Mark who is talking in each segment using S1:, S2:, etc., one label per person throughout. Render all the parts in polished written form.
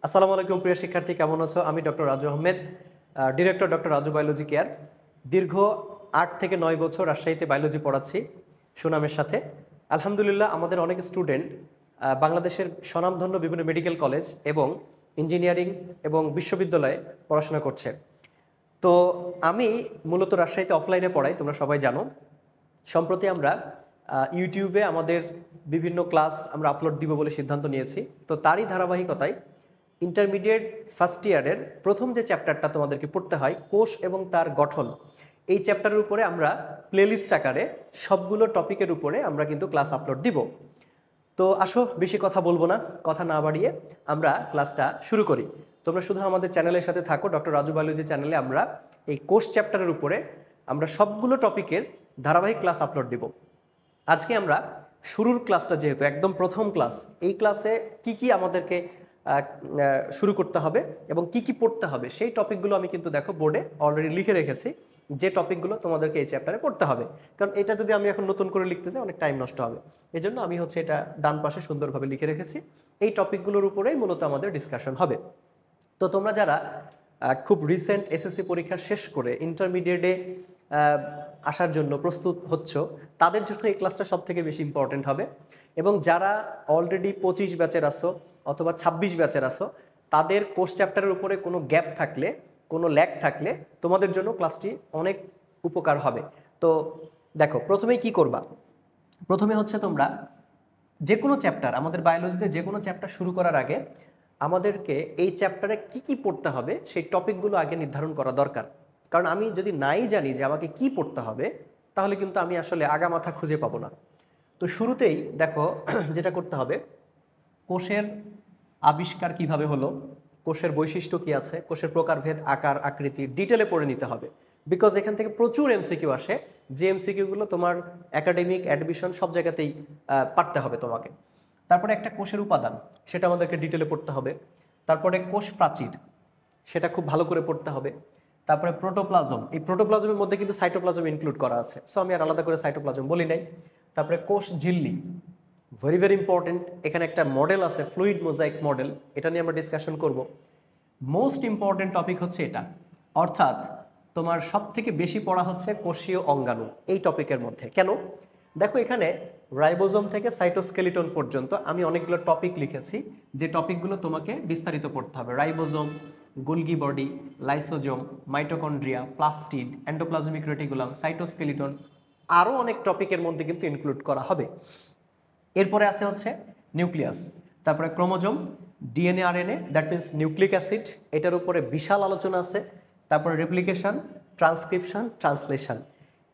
S1: আসসালামু আলাইকুম প্রিয় শিক্ষার্থী, কেমন আছো? আমি doctor Raju Ahmed, director doctor Raju biology care. দীর্ঘ ৮ থেকে ৯ বছর রাজশাহীতে বায়োলজি পড়াচ্ছি সুনামের সাথে। আলহামদুলিল্লাহ, আমাদের অনেক স্টুডেন্ট বাংলাদেশের স্বনামধন্য বিভিন্ন মেডিকেল কলেজ এবং ইঞ্জিনিয়ারিং এবং বিশ্ববিদ্যালয়ে পড়াশোনা করছে। তো আমি মূলত রাজশাহীতে অফলাইনে পড়াই, তোমরা সবাই জানো। সম্প্রতি আমরা ইউটিউবে আমাদের বিভিন্ন ক্লাস আমরা আপলোড দিব বলে সিদ্ধান্ত নিয়েছি। তো তারই ধারাবাহিকতায় ইন্টারমিডিয়েট ফার্স্ট ইয়ারের প্রথম যে চ্যাপ্টারটা তোমাদেরকে পড়তে হয়, কোষ এবং তার গঠন, এই চ্যাপ্টারের উপরে আমরা প্লেলিস্ট আকারে সবগুলো টপিকের উপরে আমরা কিন্তু ক্লাস আপলোড দিব। তো আসো, বেশি কথা বলবো না, কথা না বাড়িয়ে আমরা ক্লাসটা শুরু করি। তোমরা শুধু আমাদের চ্যানেলের সাথে থাকো। ডক্টর রাজু বায়োলজি চ্যানেলে আমরা এই কোষ চ্যাপ্টারের উপরে আমরা সবগুলো টপিকের ধারাবাহিক ক্লাস আপলোড দিব। আজকে আমরা শুরুর ক্লাসটা, যেহেতু একদম প্রথম ক্লাস, এই ক্লাসে কি কি আমাদেরকে শুরু করতে হবে এবং কি কি পড়তে হবে সেই টপিকগুলো আমি কিন্তু দেখো বোর্ডে অলরেডি লিখে রেখেছি, যে টপিকগুলো তোমাদেরকে এই চ্যাপ্টারে পড়তে হবে। কারণ এটা যদি আমি এখন নতুন করে লিখতে যাই অনেক টাইম নষ্ট হবে, এই জন্য আমি এটা ডান পাশে সুন্দরভাবে লিখে রেখেছি। এই টপিকগুলোর উপরেই মূলত আমাদের ডিসকাশন হবে। তো তোমরা যারা খুব রিসেন্ট এসএসসি পরীক্ষা শেষ করে ইন্টারমিডিয়েটে আসার জন্য প্রস্তুত হচ্ছ, তাদের জন্য এই ক্লাসটা সব থেকে বেশি ইম্পর্টেন্ট হবে। এবং যারা অলরেডি 25 ব্যাচের আসো অথবা 26 ব্যাচের আসো, তাদের কোর্স চ্যাপ্টারের উপরে কোনো গ্যাপ থাকলে, কোনো ল্যাগ থাকলে তোমাদের জন্য ক্লাসটি অনেক উপকার হবে। তো দেখো, প্রথমেই কি করবা? প্রথমে তোমরা যে কোনো চ্যাপ্টার, আমাদের বায়োলজিতে যে কোনো চ্যাপ্টার শুরু করার আগে আমাদেরকে এই চ্যাপ্টারে কি কি পড়তে হবে সেই টপিকগুলো আগে নির্ধারণ করা দরকার। কারণ আমি যদি নাই জানি যে আমাকে কি পড়তে হবে, তাহলে কিন্তু আমি আসলে আগামাথা খুঁজে পাবো না। তো শুরুতেই দেখো যেটা করতে হবে, কোষের আবিষ্কার কিভাবে হলো, কোষের বৈশিষ্ট্য কি আছে, কোষের প্রকারভেদ, আকার, আকৃতি ডিটেলে পড়ে নিতে হবে। বিকজ এখান থেকে প্রচুর এমসিকিউ আসে, যে এমসিকিউগুলো তোমার একাডেমিক অ্যাডমিশন সব জায়গাতেই পারতে হবে তোমাকে। তারপরে একটা কোষের উপাদান, সেটা আমাদেরকে ডিটেলে পড়তে হবে। তারপরে কোষ প্রাচীর, সেটা খুব ভালো করে পড়তে হবে। তারপরে প্রোটোপ্লাজম, এই প্রোটোপ্লাজমের মধ্যে কিন্তু সাইটোপ্লাজম ইনক্লুড করা আছে, সো আমি আর আলাদা করে সাইটোপ্লাজম বলি নাই। তারপরে কোষ ঝিল্লি, ভেরি ভেরি ইম্পর্টেন্ট। এখানে একটা মডেল আছে, ফ্লুইড মোজাইক মডেল, এটা নিয়ে আমরা ডিসকাশন করব। মোস্ট ইম্পর্টেন্ট টপিক হচ্ছে এটা, অর্থাৎ তোমার সব থেকে বেশি পড়া হচ্ছে কোষীয় অঙ্গাণু এই টপিকের মধ্যে। কেন? দেখো, এখানে রাইবোজোম থেকে সাইটোস্কেলিটন পর্যন্ত আমি অনেকগুলো টপিক লিখেছি, যে টপিকগুলো তোমাকে বিস্তারিত পড়তে হবে। Ribosome, Golgi body, lysosome, mitochondria, plastid, endoplasmic reticulum, cytoskeleton, আরও অনেক টপিকের মধ্যে কিন্তু ইনক্লুড করা হবে। এরপরে আছে নিউক্লিয়াস, তারপরে chromosome, DNA, RNA, that means nucleic acid, এটার উপরে বিশাল আলোচনা আছে। তারপরে রেপ্লিকেশন, ট্রান্সক্রিপশন, ট্রান্সলেশন।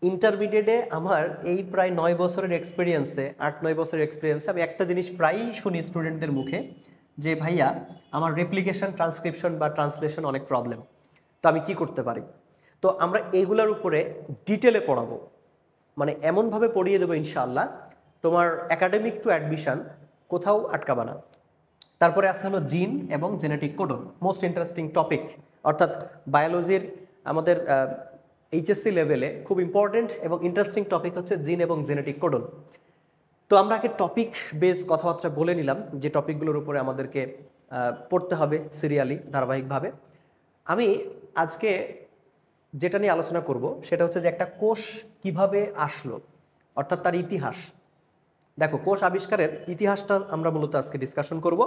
S1: ইন্টারমিডিয়েটে আমার এই প্রায় 9 বছরের এক্সপিরিয়েন্সে, 8-9 বছরের এক্সপিরিয়েন্সে আমি একটা জিনিস প্রায়ই শুনি স্টুডেন্টদের মুখে, যে ভাইয়া আমার রেপ্লিকেশন, ট্রান্সক্রিপশন বা ট্রান্সলেশন অনেক প্রবলেম, তো আমি কি করতে পারি? তো আমরা এগুলোর উপরে ডিটেলে পড়াবো, মানে এমনভাবে পড়িয়ে দেবো ইনশাআল্লাহ, তোমার একাডেমিক টু অ্যাডমিশন কোথাও আটকাবা না। তারপরে আছে জিন এবং genetic codon, most interesting topic. অর্থাৎ বায়োলজির আমাদের এইচএসসি লেভেলে খুব ইম্পর্টেন্ট এবং ইন্টারেস্টিং টপিক হচ্ছে জিন এবং জেনেটিক কোডন। তো আমরা আগে টপিক বেস কথাবার্তা বলে নিলাম, যে টপিকগুলোর উপরে আমাদেরকে পড়তে হবে সিরিয়ালি, ধারাবাহিকভাবে। আমি আজকে যেটা নিয়ে আলোচনা করব সেটা হচ্ছে যে একটা কোষ কিভাবে আসলো, অর্থাৎ তার ইতিহাস। দেখো, কোষ আবিষ্কারের ইতিহাসটা আমরা মূলত আজকে ডিসকাশন করব।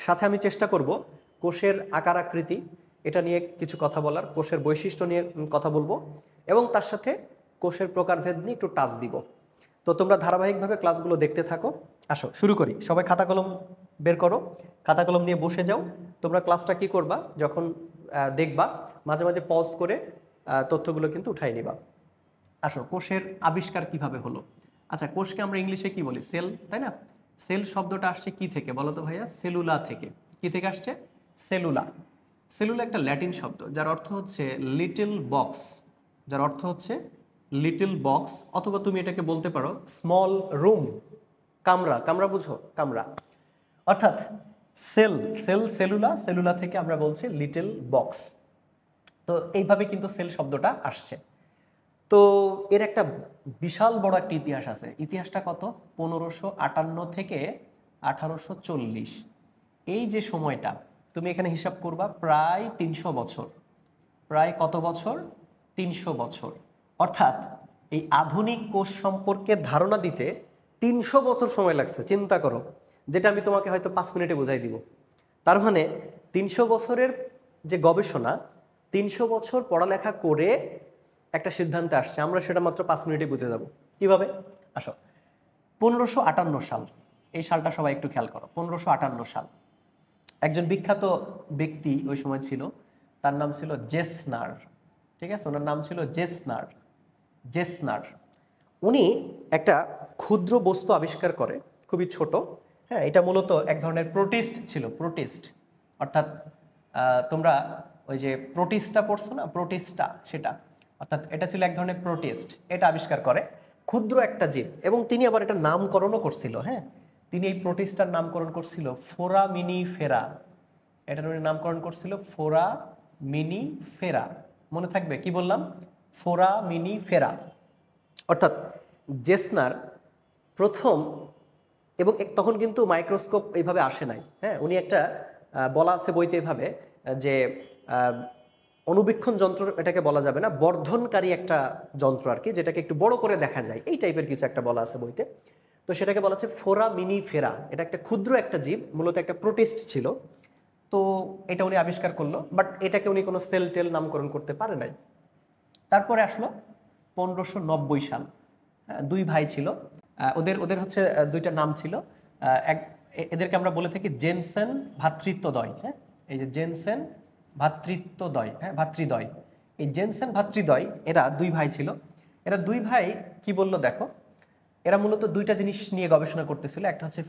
S1: সাথে আমি চেষ্টা করব কোষের আকার আকৃতি এটা নিয়ে কিছু কথা বলার, কোষের বৈশিষ্ট্য নিয়ে কথা বলবো, এবং তার সাথে কোষের প্রকারভেদ নিয়ে একটু টাচ দিব। তো তোমরা ধারাবাহিকভাবে ক্লাসগুলো দেখতে থাকো। আসো শুরু করি। সবাই খাতা কলম বের করো, খাতা কলম নিয়ে বসে যাও। তোমরা ক্লাসটা কি করবা, যখন দেখবা মাঝে মাঝে পজ করে তথ্যগুলো কিন্তু উঠাই নিবা। আসো, কোষের আবিষ্কার কিভাবে হলো। আচ্ছা, কোষকে আমরা ইংলিশে কি বলি? সেল, তাই না? সেল শব্দটা আসছে কি থেকে বলো তো ভাইয়া? সেলুলা থেকে। কি থেকে আসছে? সেলুলা। সেলুলা একটা ল্যাটিন শব্দ, যার অর্থ হচ্ছে লিটল বক্স, যার অর্থ হচ্ছে লিটল বক্স, অথবা তুমি এটাকে বলতে পারো স্মল রুম, কামরা। কামরা বুঝো? কামরা। অর্থাৎ সেল, সেলুলা, সেলুলা থেকে আমরা বলছি লিটল বক্স। তো এইভাবে কিন্তু সেল শব্দটা আসছে। তো এর একটা বিশাল বড় একটা ইতিহাস আছে। ইতিহাসটা কত? 1558 থেকে 1840, এই যে সময়টা, তুমি এখানে হিসাব করবা প্রায় 300 বছর। প্রায় কত বছর? 300 বছর। অর্থাৎ এই আধুনিক কোষ সম্পর্কে ধারণা দিতে 300 বছর সময় লাগছে, চিন্তা করো। যেটা আমি তোমাকে হয়তো 5 মিনিটে বুঝাই দিব। তার মানে 300 বছরের যে গবেষণা, 300 বছর পড়ালেখা করে একটা সিদ্ধান্তে আসছে, আমরা সেটা মাত্র 5 মিনিটে বুঝে যাব। কিভাবে? আসো, 1558 সাল, এই সালটা সবাই একটু খেয়াল করো। 1558 সাল, একজন বিখ্যাত ব্যক্তি ওই সময় ছিল, তার নাম ছিল জেসনার। ঠিক আছে, ওনার নাম ছিল জেসনার। জেসনার উনি একটা ক্ষুদ্র বস্তু আবিষ্কার করে, খুবই ছোট। হ্যাঁ, এটা মূলত এক ধরনের প্রোটিস্ট ছিল। প্রোটিস্ট অর্থাৎ তোমরা ওই যে প্রোটিস্টটা পড়ছো না, প্রোটিস্টটা, সেটা অর্থাৎ এটা ছিল এক ধরনের প্রোটিস্ট। এটা আবিষ্কার করে, ক্ষুদ্র একটা জীব, এবং তিনি আবার এটা নামকরণও করছিল। হ্যাঁ, তিনি এই প্রোটিস্টটার নামকরণ করছিল ফোরামিনিফেরা। এটার উনি নামকরণ করছিল ফোরামিনিফেরা। মনে থাকবে কি বললাম? ফোরামিনিফেরা। অর্থাৎ জেসনার প্রথম, এবং তখন কিন্তু মাইক্রোস্কোপ এইভাবে আসে নাই। হ্যাঁ, উনি একটা বলা আছে বইতে এভাবে যে অনুবীক্ষণ যন্ত্র এটাকে বলা যাবে না, বর্ধনকারী একটা যন্ত্র আর কি, যেটাকে একটু বড় করে দেখা যায়, এই টাইপের কিছু একটা বলা আছে বইতে। তো সেটাকে বলা হচ্ছে ফোরামিনিফেরা। এটা একটা ক্ষুদ্র একটা জীব, মূলত একটা প্রোটিস্ট ছিল। তো এটা উনি আবিষ্কার করলো, বাট এটাকে উনি কোনো সেল টেল নামকরণ করতে পারে নাই। তারপরে আসলো 1590 সাল। দুই ভাই ছিল, ওদের ওদের হচ্ছে দুইটা নাম ছিল। এদেরকে আমরা বলে থাকি জেনসেন ভ্রাতৃত্বদ্বয়। হ্যাঁ, এই যে জেনসেন ভ্রাতৃত্বদ্বয়, হ্যাঁ, ভাতৃদ্বয়। এই জেনসেন ভ্রাতৃদ্বয়, এরা দুই ভাই ছিল। এরা দুই ভাই কি বললো দেখো, এরা মূলত দুইটা জিনিস নিয়ে গবেষণা করতেছিল। একটা হচ্ছে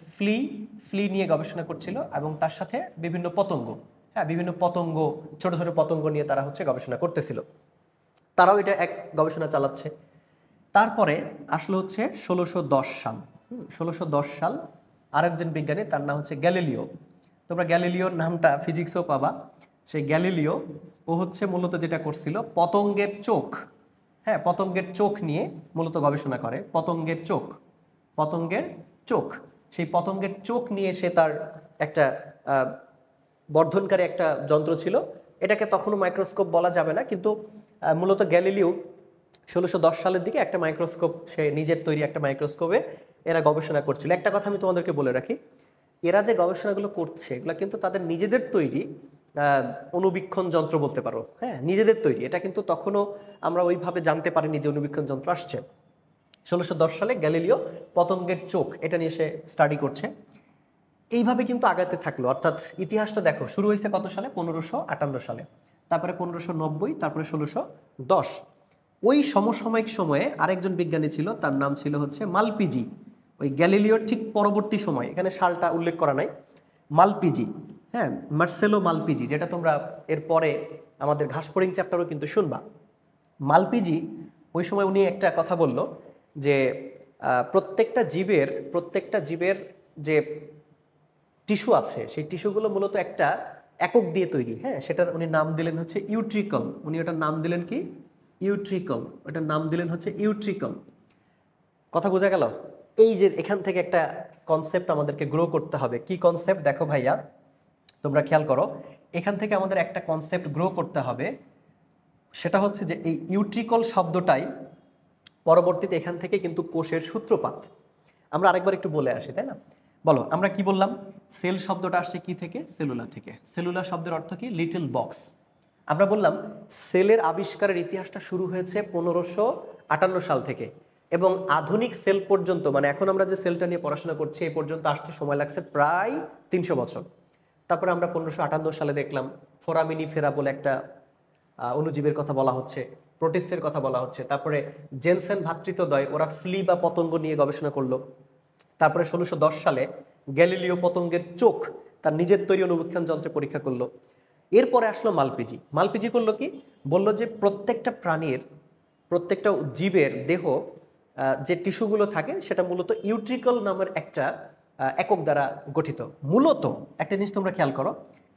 S1: ফ্লি নিয়ে গবেষণা করছিল, এবং তার সাথে বিভিন্ন পতঙ্গ। হ্যাঁ, বিভিন্ন পতঙ্গ, ছোট ছোট পতঙ্গ নিয়ে তারা হচ্ছে গবেষণা করতেছিল। তারাও এটা এক গবেষণা চালাচ্ছে। তারপরে আসলো হচ্ছে 1610 সাল। 1610 সাল আরেকজন বিজ্ঞানী, তার নাম হচ্ছে গ্যালিলিও। তোমরা গ্যালিলিওর নামটা ফিজিক্সেও পাবা। সেই গ্যালিলিও, ও হচ্ছে মূলত যেটা করছিল, পতঙ্গের চোখ। হ্যাঁ, পতঙ্গের চোখ নিয়ে মূলত গবেষণা করে। পতঙ্গের চোখ, পতঙ্গের চোখ, সেই পতঙ্গের চোখ নিয়ে সে তার একটা বর্ধনকারী একটা যন্ত্র ছিল। এটাকে তখনও মাইক্রোস্কোপ বলা যাবে না, কিন্তু মূলত গ্যালিলিও 1610 সালের দিকে একটা মাইক্রোস্কোপ, সে নিজের তৈরি একটা মাইক্রোস্কোপে এরা গবেষণা করছিল। একটা কথা আমি তোমাদেরকে বলে রাখি, এরা যে গবেষণাগুলো করছে এগুলো কিন্তু তাদের নিজেদের তৈরি অনুবীক্ষণ যন্ত্র বলতে পারো। হ্যাঁ, নিজেদের তৈরি। এটা কিন্তু তখনও আমরা ওইভাবে জানতে পারিনি যে অনুবীক্ষণ যন্ত্র আসছে। 1610 সালে গ্যালিলিও পতঙ্গের চোখ এটা নিয়ে সে স্টাডি করছে। এইভাবে কিন্তু আগাতে থাকলো। অর্থাৎ ইতিহাসটা দেখো, শুরু হয়েছে কত সালে? 1558 সালে, তারপরে 1590, তারপরে 1610। ওই সমসাময়িক সময়ে আরেকজন বিজ্ঞানী ছিল, তার নাম ছিল হচ্ছে মালপিজি। ওই গ্যালিলিওর ঠিক পরবর্তী সময়, এখানে সালটা উল্লেখ করা নাই। মালপিজি, হ্যাঁ, মার্সেলো মালপিজি, যেটা তোমরা এরপরে আমাদের ঘাসফড়িং চ্যাপ্টারও কিন্তু শুনবা। মালপিজি ওই সময় উনি একটা কথা বলল যে প্রত্যেকটা জীবের যে টিস্যু আছে, সেই টিস্যুগুলো মূলত একটা একক দিয়ে তৈরি। হ্যাঁ, সেটার উনি নাম দিলেন হচ্ছে ইউট্রিকল। উনি ওটার নাম দিলেন কি? ইউট্রিকল। ওটার নাম দিলেন হচ্ছে ইউট্রিকল। কথা বোঝা গেল? এই যে এখান থেকে একটা কনসেপ্ট আমাদেরকে গ্রো করতে হবে। কি কনসেপ্ট? দেখো ভাইয়া, তোমরা খেয়াল করো, এখান থেকে আমাদের একটা কনসেপ্ট গ্রো করতে হবে। সেটা হচ্ছে যে এই ইউট্রিকল শব্দটাই পরবর্তীতে এখান থেকে কিন্তু কোষের সূত্রপাত। আমরা আরেকবার একটু বলে আসি, তাই না? বলো, আমরা কি বললাম? সেল শব্দটা আসছে কি থেকে? সেলুলার থেকে। সেলুলার শব্দের অর্থ কি? Little box. আমরা বললাম সেলের আবিষ্কারের ইতিহাসটা শুরু হয়েছে 1558 সাল থেকে, এবং আধুনিক সেল পর্যন্ত, মানে এখন আমরা যে সেলটা নিয়ে পড়াশোনা করছি, এই পর্যন্ত আসতে সময় লাগছে প্রায় 300 বছর। তারপরে আমরা 1558 সালে দেখলাম ফোরামিনিফেরা বলে একটা অণুজীবের কথা বলা হচ্ছে, প্রোটিস্টের কথা বলা হচ্ছে। তারপরে জেনসেন ভ্রাতৃত্বদ্বয়, ওরা ফ্লি বা পতঙ্গ নিয়ে গবেষণা করলো। তারপরে 1610 সালে গ্যালিলিও পতঙ্গের চোখ তার নিজের তৈরি অনুবীক্ষণ যন্ত্রে পরীক্ষা করলো। এরপরে আসলো মালপিজি। মালপিজি করলো কি? বলল যে প্রত্যেকটা প্রাণীর, প্রত্যেকটা জীবের দেহ যে টিস্যুগুলো থাকে সেটা মূলত ইউট্রিকল নামের একটা একক দ্বারা গঠিত। মূলত একটা জিনিস তোমরা খেয়াল করো,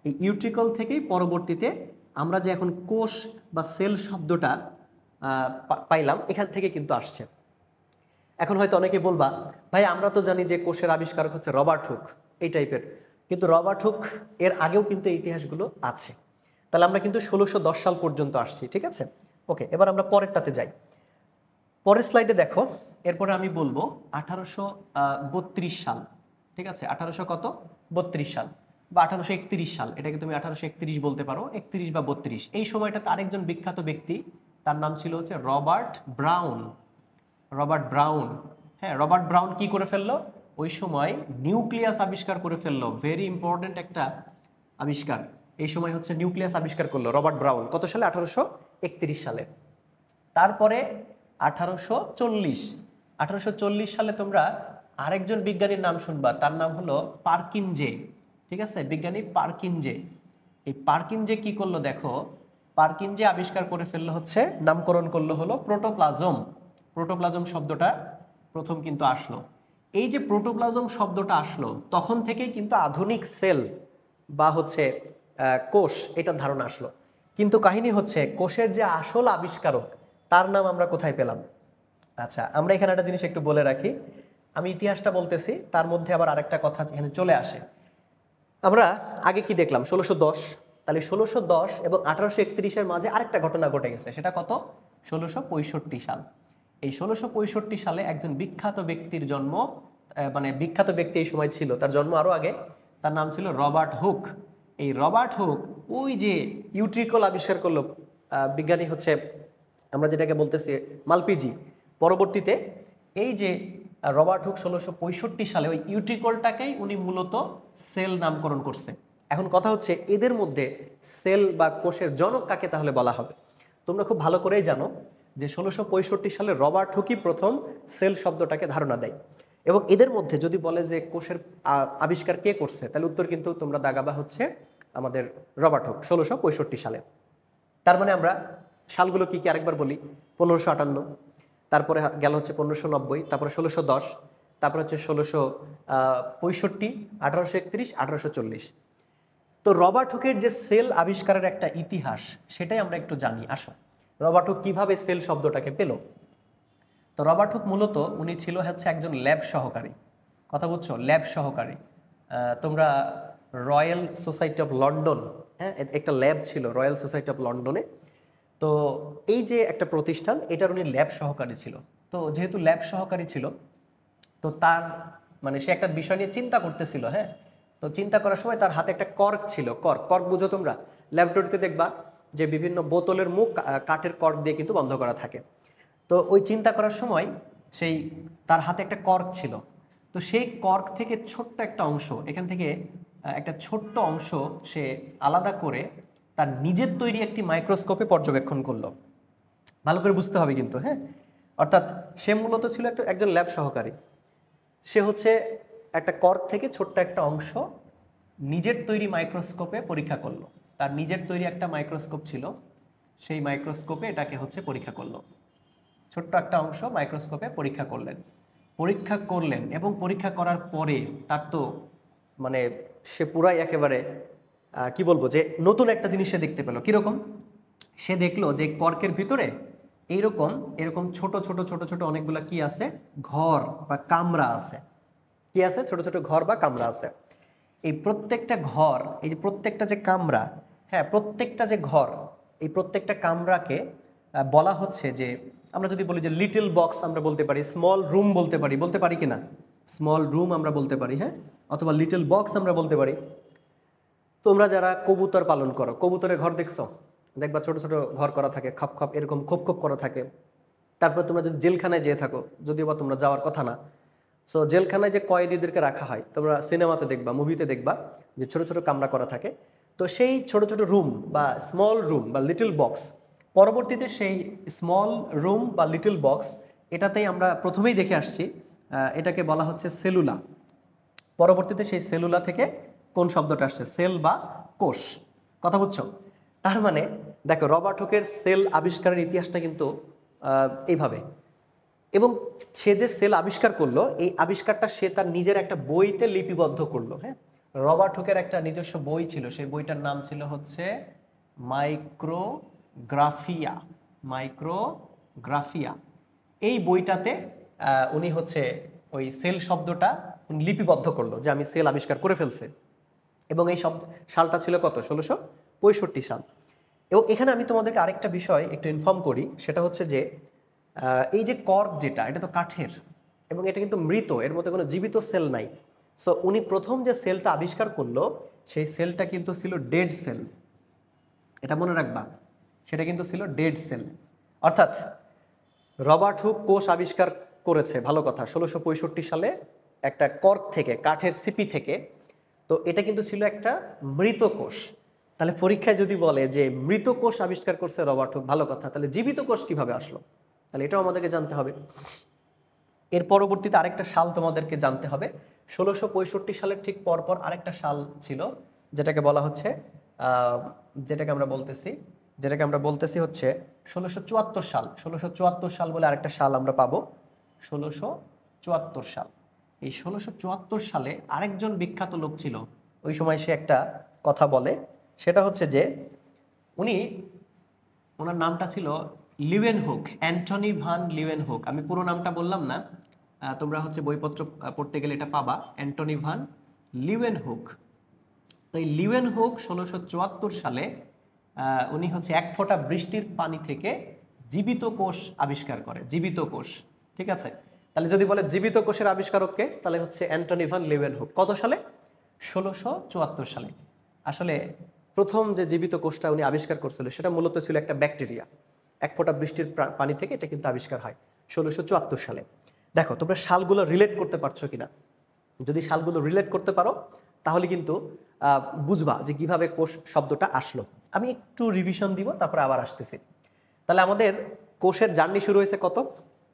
S1: এই ইউট্রিকল থেকেই পরবর্তীতে আমরা যে এখন কোষ বা সেল শব্দটা পাইলাম, এখান থেকে কিন্তু আসছে। এখন হয়তো অনেকে বলবা, ভাই আমরা তো জানি যে কোষের আবিষ্কারক হচ্ছে রবার্ট হুক, এই টাইপের। কিন্তু রবার্ট হুক এর আগেও কিন্তু এই ইতিহাসগুলো আছে। তাহলে আমরা কিন্তু 1610 সাল পর্যন্ত আসছি, ঠিক আছে? ওকে, এবার আমরা পরেরটাতে যাই। পরের স্লাইডে দেখো, এরপরে আমি বলবো 1832 সাল, ঠিক আছে? 1800 কত 32 সাল বা 1831 সাল, এটাকে তুমি 1831 বলতে পারো, 31 বা 32। এই সময়টাতে আরেকজন বিখ্যাত ব্যক্তি, তার নাম ছিল হচ্ছে রবার্ট ব্রাউন। রবার্ট ব্রাউন, হ্যাঁ, রবার্ট ব্রাউন কি করে ফেললো ওই সময়? নিউক্লিয়াস আবিষ্কার করে ফেললো। ভেরি ইম্পর্টেন্ট একটা আবিষ্কার। এই সময় হচ্ছে নিউক্লিয়াস আবিষ্কার করলো রবার্ট ব্রাউন। কত সালে? 1831 সালে। তারপরে 1840 সালে তোমরা আরেকজন বিজ্ঞানীর নাম শুনবা, তার নাম হলো পারকিনজে, ঠিক আছে? বিজ্ঞানী পারকিনজে। এই পারকিনজে কি করলো দেখো, পারকিনজে আবিষ্কার করে ফেললো হচ্ছে, নামকরণ করলো হলো প্রোটোপ্লাজম। প্রোটোপ্লাজম শব্দটা প্রথম কিন্তু আসলো। এই যে প্রোটোপ্লাজম শব্দটা আসলো, তখন থেকেই কিন্তু আধুনিক সেল বা হচ্ছে কোষ, এটার ধারণা আসলো। কিন্তু কাহিনী হচ্ছে, কোষের যে আসল আবিষ্কারক, তার নাম আমরা কোথায় পেলাম? আচ্ছা, আমরা এখানে একটা জিনিস একটু বলে রাখি। আমি ইতিহাসটা বলতেছি, তার মধ্যে আবার আরেকটা কথা এখানে চলে আসে। আমরা আগে কি দেখলাম? 1610। তাহলে 1610 এবং 1831-এর মাঝে আরেকটা ঘটনা ঘটে গেছে। সেটা কত? 1665 সাল। এই 1665 সালে একজন বিখ্যাত ব্যক্তির জন্ম, মানে বিখ্যাত ব্যক্তি এই সময় ছিল, তার জন্ম আরও আগে। তার নাম ছিল রবার্ট হুক। এই রবার্ট হুক ওই যে ইউট্রিকল আবিষ্কার করলো, বিজ্ঞানী হচ্ছে, আমরা যেটাকে বলতেছি মালপিজি। পরবর্তীতে এই যে রবার্ট হুক 1665 সালে ওই ইউট্রিকলটাকেই উনি মূলত সেল নামকরণ করছে। এখন কথা হচ্ছে, এদের মধ্যে সেল বা কোষের জনক কাকে তাহলে বলা হবে? তোমরা খুব ভালো করেই জানো যে 1665 সালে রবার্ট হুকই প্রথম সেল শব্দটাকে ধারণা দেয়। এবং এদের মধ্যে যদি বলে যে কোষের আবিষ্কার কে করছে, তাহলে উত্তর কিন্তু তোমরা দাগাবা হচ্ছে আমাদের রবার্ট হুক 1665 সালে। তার মানে আমরা সালগুলো কি কি আরেকবার বলি। 1558, তারপরে গেল হচ্ছে 1590, তারপরে 1610, তারপরে হচ্ছে 1665, 1831, 1840। তো রবার্ট হুকের যে সেল আবিষ্কারের একটা ইতিহাস, সেটাই আমরা একটু জানি। আসো, রবার্ট হুক কিভাবে সেল শব্দটাকে পেল? তো রবার্ট হুক মূলত উনি ছিল হচ্ছে একজন ল্যাব সহকারী। কথা বলছো? ল্যাব সহকারী। তোমরা রয়্যাল সোসাইটি অফ লন্ডন, হ্যাঁ, একটা ল্যাব ছিল রয়্যাল সোসাইটি অফ লন্ডনে। তো এই যে একটা প্রতিষ্ঠান, এটার উনি ল্যাব সহকারী ছিল। তো যেহেতু ল্যাব সহকারী ছিল, তো তার মানে সে একটা বিষয় নিয়ে চিন্তা করতেছিল, হ্যাঁ। তো চিন্তা করার সময় তার হাতে একটা কর্ক ছিল। কর্ক, কর্ক বুঝো তোমরা? ল্যাবরেটরিতে দেখবা যে বিভিন্ন বোতলের মুখ কাঠের কর্ক দিয়ে কিন্তু বন্ধ করা থাকে। তো ওই চিন্তা করার সময় সেই তার হাতে একটা কর্ক ছিল। তো সেই কর্ক থেকে ছোট্ট একটা অংশ, এখান থেকে একটা ছোট্ট অংশ সে আলাদা করে তার নিজের তৈরি একটি মাইক্রোস্কোপে পর্যবেক্ষণ করলো। ভালো করে বুঝতে হবে কিন্তু, হ্যাঁ। অর্থাৎ সে মূলত ছিল একজন ল্যাব সহকারী। সে হচ্ছে একটা কর্ক থেকে ছোট্ট একটা অংশ নিজের তৈরি মাইক্রোস্কোপে পরীক্ষা করলো। তার নিজের তৈরি একটা মাইক্রোস্কোপ ছিল, সেই মাইক্রোস্কোপে এটাকে হচ্ছে পরীক্ষা করলো। ছোট্ট একটা অংশ মাইক্রোস্কোপে পরীক্ষা করলেন এবং পরীক্ষা করার পরে তার তো মানে সে পুরাই একেবারে কি বলবো, যে নতুন একটা জিনিস সে দেখতে পেল। কীরকম? সে দেখলো যে কর্কের ভিতরে এরকম ছোট ছোট ছোট ছোট অনেকগুলা কি আছে, ঘর বা কামরা আছে। কি আছে? ছোট ছোট ঘর বা কামরা আছে। এই প্রত্যেকটা ঘর, এই যে প্রত্যেকটা যে কামরা, হ্যাঁ, প্রত্যেকটা যে ঘর, এই প্রত্যেকটা কামরাকে বলা হচ্ছে যে, আমরা যদি বলি যে লিটল বক্স আমরা বলতে পারি, স্মল রুম বলতে পারি কিনা? স্মল রুম আমরা বলতে পারি, হ্যাঁ, অথবা লিটল বক্স আমরা বলতে পারি। তোমরা যারা কবুতর পালন করো, কবুতরের ঘর দেখছো? দেখবা ছোট ছোট ঘর করা থাকে, খপ খপ এরকম খোপ খোপ করা থাকে। তারপর তোমরা যদি জেলখানায় যেয়ে থাকো, যদিও বা তোমরা যাওয়ার কথা না, সো জেলখানায় যে কয়েদিদেরকে রাখা হয়, তোমরা সিনেমাতে দেখবা, মুভিতে দেখবা যে ছোট ছোট কামরা করা থাকে। তো সেই ছোট ছোট রুম বা স্মল রুম বা লিটল বক্স, পরবর্তীতে সেই স্মল রুম বা লিটল বক্স, এটাতেই আমরা প্রথমেই দেখে আসছি, এটাকে বলা হচ্ছে সেলুলা। পরবর্তীতে সেই সেলুলা থেকে কোন শব্দটা আসছে? সেল বা কোষ। কথা বুঝছো? তার মানে দেখো, রবার্ট হুকের সেল আবিষ্কারের ইতিহাসটা কিন্তু এইভাবে। এবং সে যে সেল আবিষ্কার করলো, এই আবিষ্কারটা সে তার নিজের একটা বইতে লিপিবদ্ধ করলো, হ্যাঁ। রবার্ট হুকের একটা নিজস্ব বই ছিল, সেই বইটার নাম ছিল হচ্ছে মাইক্রোগ্রাফিয়া। মাইক্রোগ্রাফিয়া। এই বইটাতে উনি হচ্ছে ওই সেল শব্দটা উনি লিপিবদ্ধ করলো, যে আমি সেল আবিষ্কার করে ফেলছে। এবং এই সালটা ছিল কত? 1665 সাল। এবং এখানে আমি তোমাদেরকে আরেকটা বিষয় একটু ইনফর্ম করি, সেটা হচ্ছে যে এই যে কর্ক যেটা, এটা তো কাঠের এবং এটা কিন্তু মৃত, এর মধ্যে কোনো জীবিত সেল নাই। সো উনি প্রথম যে সেলটা আবিষ্কার করলো সেই সেলটা কিন্তু ছিল ডেড সেল, এটা মনে রাখবা, সেটা কিন্তু ছিল ডেড সেল। অর্থাৎ রবার্ট হুক কোষ আবিষ্কার করেছে, ভালো কথা, 1665 সালে একটা কর্ক থেকে, কাঠের সিপি থেকে। তো এটা কিন্তু ছিল একটা মৃত কোষ। তাহলে পরীক্ষায় যদি বলে যে মৃত কোষ আবিষ্কার করছে রবার্ট হুক, ভালো কথা, তাহলে জীবিত কোষ কিভাবে আসলো? তাহলে এটাও আমাদেরকে জানতে হবে। এর পরবর্তীতে আরেকটা সাল তোমাদেরকে জানতে হবে। 1665 সালের ঠিক পরপর আরেকটা সাল ছিল, যেটাকে বলা হচ্ছে যেটাকে আমরা বলতেছি হচ্ছে 1674 সাল। 1674 সাল বলে আরেকটা সাল আমরা পাবো, 1674 সাল। এই 1674 সালে আরেকজন বিখ্যাত লোক ছিল, ওই সময় সে একটা কথা বলে, সেটা হচ্ছে যে ওনার নামটা ছিল লিউয়েনহুক, অ্যান্টনি ভান লিউয়েনহুক। আমি পুরো নামটা বললাম না, তোমরা হচ্ছে বইপত্র পড়তে গেলে এটা পাবা, অ্যান্টনি ভান লিউয়েনহুক। তো এই লিউয়েনহুক 1674 সালে উনি হচ্ছে এক ফোঁটা বৃষ্টির পানি থেকে জীবিত কোষ আবিষ্কার করে, জীবিত কোষ, ঠিক আছে? তাহলে যদি বলে জীবিত কোষের আবিষ্কারককে, তাহলে হচ্ছে অ্যান্টনি ভান লিউয়েনহুক। কত সালে? 1674 সালে। আসলে প্রথম যে জীবিত কোষটা উনি আবিষ্কার করছিল সেটা মূলত ছিল একটা ব্যাকটেরিয়া। এক ফোঁটা বৃষ্টির পানি থেকে এটা কিন্তু আবিষ্কার হয় 1674 সালে। দেখো তোমরা সালগুলো রিলেট করতে পারছো কিনা। যদি সালগুলো রিলেট করতে পারো তাহলে কিন্তু বুঝবা যে কিভাবে কোষ শব্দটা আসলো। আমি একটু রিভিশন দিব, তারপরে আবার আসতেছি। তাহলে আমাদের কোষের জার্নি শুরু হয়েছে কত?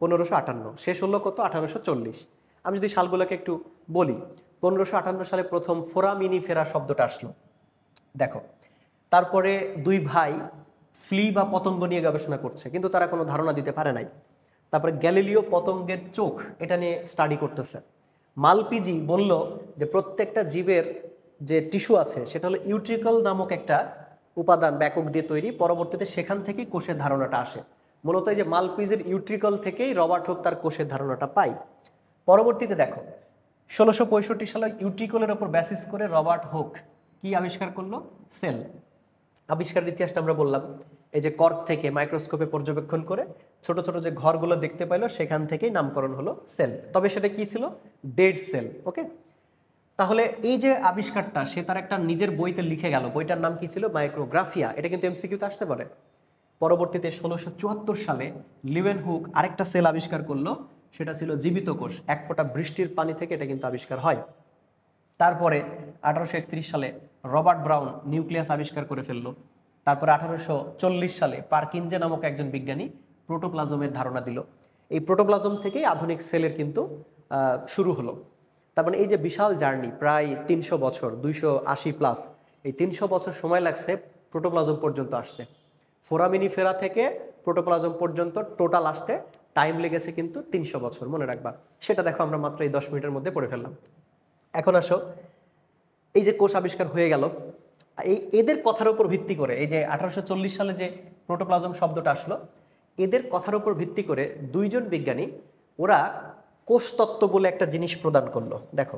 S1: 1558, শেষ হলো কত? 1840। আমি যদি সালগুলোকে একটু বলি, 1558 সালে প্রথম ফোরামিনিফেরা শব্দটা আসলো, দেখো। তারপরে দুই ভাই ফ্লি বা পতঙ্গ নিয়ে গবেষণা করছে, কিন্তু তারা কোনো ধারণা দিতে পারে নাই। তারপরে গ্যালিলিও পতঙ্গের চোখ, এটা নিয়ে স্টাডি করতেছে। মালপিজি বলল যে প্রত্যেকটা জীবের যে টিস্যু আছে সেটা হলো ইউট্রিকল নামক একটা উপাদান ব্যাকক দিয়ে তৈরি, পরবর্তীতে সেখান থেকেই কোষের ধারণাটা আসে। মূলত এই যে মালপিজির ইউট্রিকল থেকেই রবার্ট হুক তার কোষের ধারণাটা পায়। পরবর্তীতে দেখো 1665 সালে ইউট্রিকলের ওপর বেসিস করে রবার্ট হুক কি আবিষ্কার করলো? সেল। আবিষ্কারের ইতিহাসটা আমরা বললাম, এই যে কর্ক থেকে মাইক্রোস্কোপে পর্যবেক্ষণ করে ছোট ছোট যে ঘরগুলো দেখতে পাইলো সেখান থেকেই নামকরণ হলো সেল। তবে সেটা কি ছিল? Dead cell. ওকে, তাহলে এই যে আবিষ্কারটা সে তার একটা নিজের বইতে লিখে গেল, বইটার নাম কি ছিল? মাইক্রোগ্রাফিয়া। এটা কিন্তু এমসিকিউতে আসতে পারে। পরবর্তীতে 1674 সালে লিউয়েনহুক আরেকটা সেল আবিষ্কার করলো, সেটা ছিল জীবিত কোষ। এক ফোঁটা বৃষ্টির পানি থেকে এটা কিন্তু আবিষ্কার হয়। তারপরে 1831 সালে রবার্ট ব্রাউন নিউক্লিয়াস আবিষ্কার করে ফেললো। তারপরে 1840 সালে পারকিনজে নামক একজন বিজ্ঞানী প্রোটোপ্লাজমের ধারণা দিল। এই প্রোটোপ্লাজম থেকেই আধুনিক সেলের কিন্তু শুরু হলো। তার মানে এই যে বিশাল জার্নি, প্রায় 300 বছর, 280 প্লাস, এই 300 বছর সময় লাগছে প্রোটোপ্লাজম পর্যন্ত আসতে। ফোরামিনিফেরা থেকে প্রোটোপ্লাজম পর্যন্ত টোটাল আসতে টাইম লেগেছে কিন্তু 300 বছর, মনে রাখবা। সেটা দেখো আমরা মাত্র এই 10 মিনিটের মধ্যে পড়ে ফেললাম। এখন আসো, এই যে কোষ আবিষ্কার হয়ে গেল, এদের কথার উপর ভিত্তি করে, এই যে 1840 সালে যে প্রোটোপ্লাজম শব্দটা আসলো, এদের কথার উপর ভিত্তি করে দুইজন বিজ্ঞানী ওরা কোষতত্ত্ব বলে একটা জিনিস প্রদান করলো। দেখো,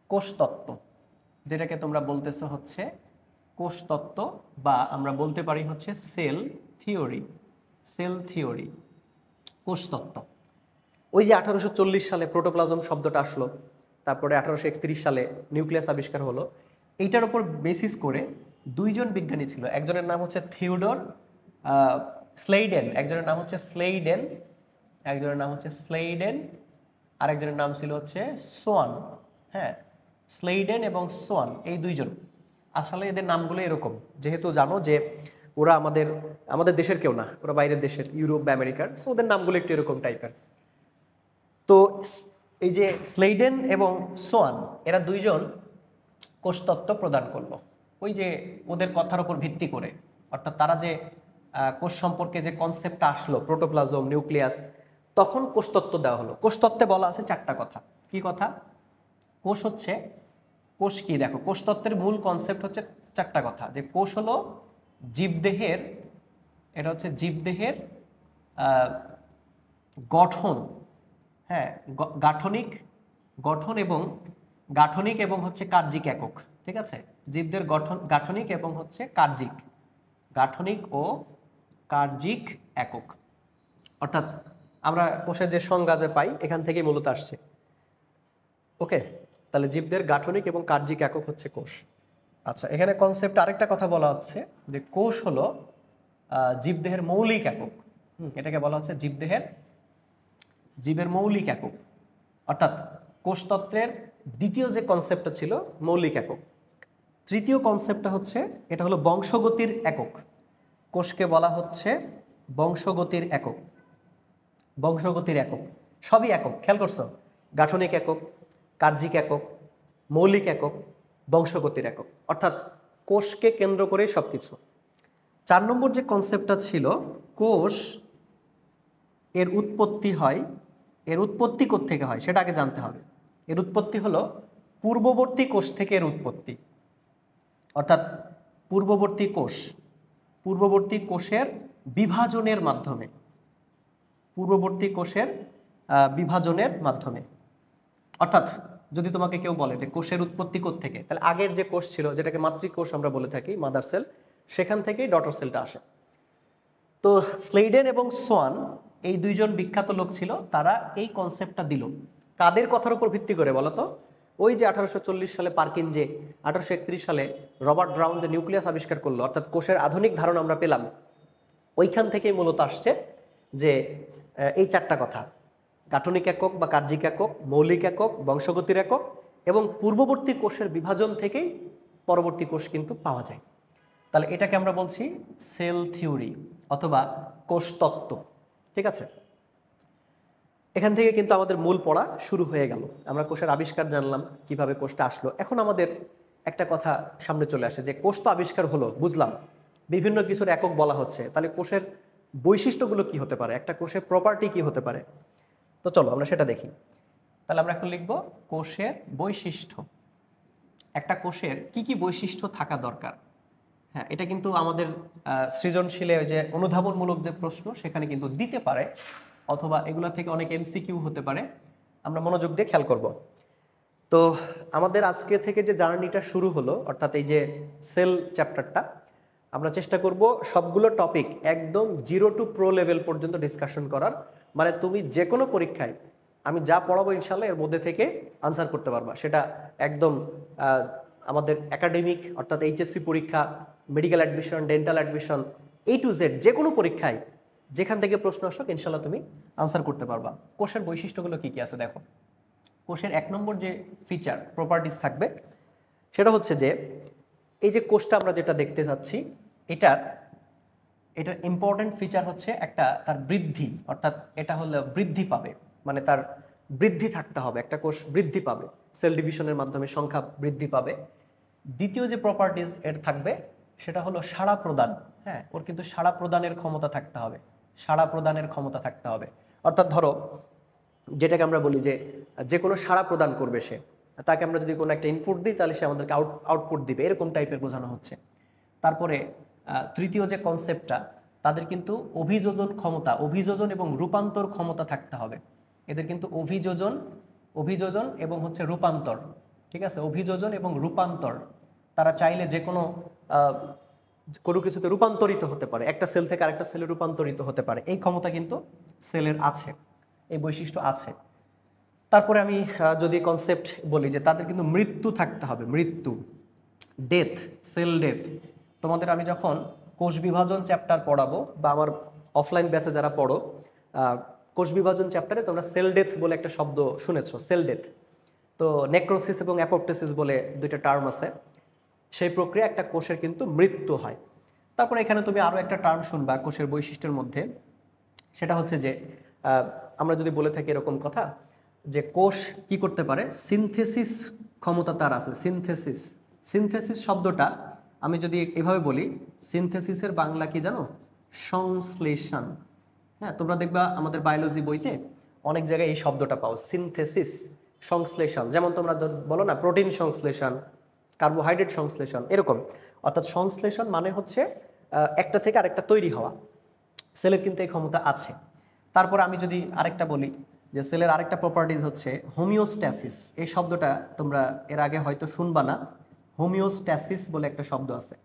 S1: কোষতত্ত্ব, যেটাকে তোমরা বলতেছো হচ্ছে কোষতত্ত্ব, বা আমরা বলতে পারি হচ্ছে সেল থিওরি। সেল থিওরি, কোষতত্ত্ব। ওই যে 1840 সালে প্রোটোপ্লাজম শব্দটা আসলো, তারপরে 1831 সালে নিউক্লিয়াস আবিষ্কার হলো। এইটার উপর বেসিস করে দুইজন বিজ্ঞানী ছিল, একজনের নাম হচ্ছে থিওডর স্লেইডেন, একজনের নাম হচ্ছে স্লেইডেন, আর একজনের নাম ছিল হচ্ছে সোয়ান। হ্যাঁ, স্লেইডেন এবং সোয়ান, এই দুইজন। আসলে এদের নামগুলো এরকম, যেহেতু জানো যে ওরা আমাদের দেশের কেউ না, ওরা বাইরের দেশের, ইউরোপ বা আমেরিকার, সো ওদের নামগুলো একটু এরকম টাইপের। তো এই যে স্লেইডেন এবং সোয়ান, এরা দুইজন কোষতত্ত্ব প্রদান করলো ওই যে ওদের কথার উপর ভিত্তি করে। অর্থাৎ তারা যে কোষ সম্পর্কে যে কনসেপ্টটা আসলো, প্রোটোপ্লাজম, নিউক্লিয়াস, তখন কোষতত্ত্ব দেওয়া হলো। কোষতত্ত্বে বলা আছে 4টা কথা। কি কথা? কোষ কি? দেখো, কোষতত্ত্বের মূল কনসেপ্ট হচ্ছে 4টা কথা, যে কোষ হলো জীবদেহের, এটা হচ্ছে জীবদেহের গঠন, হ্যাঁ, গাঠনিক এবং হচ্ছে কার্যিক একক। ঠিক আছে, জীবদের গাঠনিক এবং হচ্ছে কার্যিক, গাঠনিক ও কার্যিক একক। অর্থাৎ আমরা কোষের যে সংজ্ঞা যে পাই এখান থেকেই মূলত আসছে। ওকে, তাহলে জীবদের গাঠনিক এবং কার্যিক একক হচ্ছে কোষ। আচ্ছা, এখানে কনসেপ্ট আরেকটা কথা বলা হচ্ছে যে কোষ হলো জীবদেহের মৌলিক একক। এটাকে বলা হচ্ছে জীবের মৌলিক একক। অর্থাৎ কোষতত্ত্বের দ্বিতীয় যে কনসেপ্টটা ছিল মৌলিক একক, তৃতীয় কনসেপ্টটা হচ্ছে এটা হলো বংশগতির একক। কোষকে বলা হচ্ছে বংশগতির একক। বংশগতির একক সবই একক, খেয়াল করছো? গাঠনিক একক, কার্যিক একক, মৌলিক একক, বংশগতির একক, অর্থাৎ কোষকে কেন্দ্র করেই সব কিছু। 4 নম্বর যে কনসেপ্টটা ছিল, কোষ এর উৎপত্তি হয়, এর উৎপত্তি কোত্থেকে হয় সেটা আগে জানতে হবে। এর উৎপত্তি হলো পূর্ববর্তী কোষ থেকে এর উৎপত্তি। অর্থাৎ পূর্ববর্তী কোষের বিভাজনের মাধ্যমে, পূর্ববর্তী কোষের বিভাজনের মাধ্যমে। অর্থাৎ যদি তোমাকে কেউ বলে যে কোষের উৎপত্তি কোত্থেকে, তাহলে আগের যে কোষ ছিল যেটাকে মাতৃকোষ আমরা বলে থাকি, মাদার সেল, সেখান থেকেই ডটার সেলটা আসে। তো স্লেইডেন এবং সোয়ান এই দুইজন বিখ্যাত লোক ছিল, তারা এই কনসেপ্টটা দিল। কাদের কথার উপর ভিত্তি করে বলো তো? ওই যে 1840 সালে পারকিনজে, 1831 সালে রবার্ট ব্রাউন যে নিউক্লিয়াস আবিষ্কার করলো, অর্থাৎ কোষের আধুনিক ধারণা আমরা পেলাম, ওইখান থেকেই মূলত আসছে যে এই 4টা কথা: গাঠনিক একক বা কার্যিক একক, মৌলিক একক, বংশগতির একক, এবং পূর্ববর্তী কোষের বিভাজন থেকেই পরবর্তী কোষ কিন্তু পাওয়া যায়। তাহলে এটাকে আমরা বলছি সেল থিওরি অথবা কোষতত্ত্ব। ঠিক আছে, এখান থেকে কিন্তু আমাদের মূল পড়া শুরু হয়ে গেল। আমরা কোষের আবিষ্কার জানলাম, কিভাবে কোষটা আসলো। এখন আমাদের একটা কথা সামনে চলে আসে যে কোষ তো আবিষ্কার হলো, বুঝলাম বিভিন্ন কিছুর একক বলা হচ্ছে, তাহলে কোষের বৈশিষ্ট্যগুলো কি হতে পারে, একটা কোষের প্রপার্টি কি হতে পারে? তো চলো আমরা সেটা দেখি। তাহলে আমরা এখন লিখব কোষের বৈশিষ্ট্য। একটা কোষের কি কি বৈশিষ্ট্য থাকা দরকার। হ্যাঁ, এটা কিন্তু আমাদের সৃজনশীলে ওই যে অনুধাবনমূলক যে প্রশ্ন সেখানে কিন্তু দিতে পারে, অথবা এগুলো থেকে অনেক এমসিকিউ হতে পারে। আমরা মনোযোগ দিয়ে খেয়াল করব। তো আমাদের আজকে থেকে যে জার্নিটা শুরু হলো, অর্থাৎ এই যে সেল চ্যাপ্টারটা, আমরা চেষ্টা করব সবগুলো টপিক একদম 0 টু প্রো লেভেল পর্যন্ত ডিসকাশন করার। মানে তুমি যে কোনো পরীক্ষায় আমি যা পড়াবো ইনশাল্লাহ এর মধ্যে থেকে আনসার করতে পারবা। সেটা একদম আমাদের একাডেমিক অর্থাৎ এইচএসসি পরীক্ষা, medical admission, dental admission, A to Z যে কোনো পরীক্ষায় যেখান থেকে প্রশ্ন আসুক ইনশাল্লাহ তুমি আনসার করতে পারবা। কোষের বৈশিষ্ট্যগুলো কি কি আছে দেখো। কোষের 1 নম্বর যে ফিচার প্রপার্টিস থাকবে সেটা হচ্ছে যে এই যে কোষটা আমরা যেটা দেখতে যাচ্ছি, এটার ইম্পর্টেন্ট ফিচার হচ্ছে একটা তার বৃদ্ধি, অর্থাৎ এটা হলো বৃদ্ধি পাবে, মানে তার বৃদ্ধি থাকতে হবে, একটা কোষ বৃদ্ধি পাবে, সেল ডিভিশনের মাধ্যমে সংখ্যা বৃদ্ধি পাবে। দ্বিতীয় যে প্রপার্টিস এর থাকবে সেটা হলো সাড়া প্রদান। হ্যাঁ, ওর কিন্তু সাড়া প্রদানের ক্ষমতা থাকতে হবে, সাড়া প্রদানের ক্ষমতা থাকতে হবে। অর্থাৎ ধরো যেটাকে আমরা বলি যে কোনো সাড়া প্রদান করবে সে, তাকে আমরা যদি কোনো একটা ইনপুট দিই তাহলে সে আমাদেরকে আউটপুট দিবে, এরকম টাইপের বোঝানো হচ্ছে। তারপরে তৃতীয় যে কনসেপ্টটা, তাদের কিন্তু অভিযোজন এবং রূপান্তর ক্ষমতা থাকতে হবে। এদের কিন্তু অভিযোজন এবং হচ্ছে রূপান্তর, ঠিক আছে, অভিযোজন এবং রূপান্তর, তারা চাইলে যে কোনো কিছুতে রূপান্তরিত হতে পারে, একটা সেল থেকে আরেকটা সেলে রূপান্তরিত হতে পারে, এই ক্ষমতা কিন্তু সেলের আছে, এই বৈশিষ্ট্য আছে। তারপরে আমি যদি কনসেপ্ট বলি যে তাদের কিন্তু মৃত্যু থাকতে হবে, মৃত্যু, ডেথ, সেল ডেথ। তোমাদের আমি যখন কোষ বিভাজন চ্যাপ্টার পড়াবো বা আমার অফলাইন ব্যাচে যারা পড়ো, কোষ বিভাজন চ্যাপ্টারে তোমরা সেল ডেথ বলে একটা শব্দ শুনেছো, সেল ডেথ। তো নেক্রোসিস এবং অ্যাপোপ্টোসিস বলে দুইটা টার্ম আছে। সেই প্রক্রিয়া একটা কোষের কিন্তু মৃত্যু হয়। তারপরে এখানে তুমি আরও একটা টার্ম শুনবা কোষের বৈশিষ্ট্যের মধ্যে, সেটা হচ্ছে যে আমরা যদি বলে থাকি এরকম কথা যে কোষ কি করতে পারে, সিনথেসিস ক্ষমতা তার আছে। সিনথেসিস শব্দটা আমি যদি এভাবে বলি, সিনথেসিসের বাংলা কি জানো? সংশ্লেষণ। হ্যাঁ, তোমরা দেখবা আমাদের বায়োলজি বইতে অনেক জায়গায় এই শব্দটা পাও, সিনথেসিস, সংশ্লেষণ। যেমন তোমরা বলো না প্রোটিন সংশ্লেষণ, কার্বোহাইড্রেট সংশ্লেষণ, এরকম। অর্থাৎ সংশ্লেষণ মানে হচ্ছে একটা থেকে আরেকটা তৈরি হওয়া। সেলের কিন্তু এই ক্ষমতা আছে। তারপর আমি যদি আরেকটা বলি যে সেলের আরেকটা প্রপার্টিজ হচ্ছে হোমিওস্ট্যাসিস। এই শব্দটা তোমরা এর আগে হয়তো শুনবা না, হোমিওস্ট্যাসিস বলে একটা শব্দ আছে।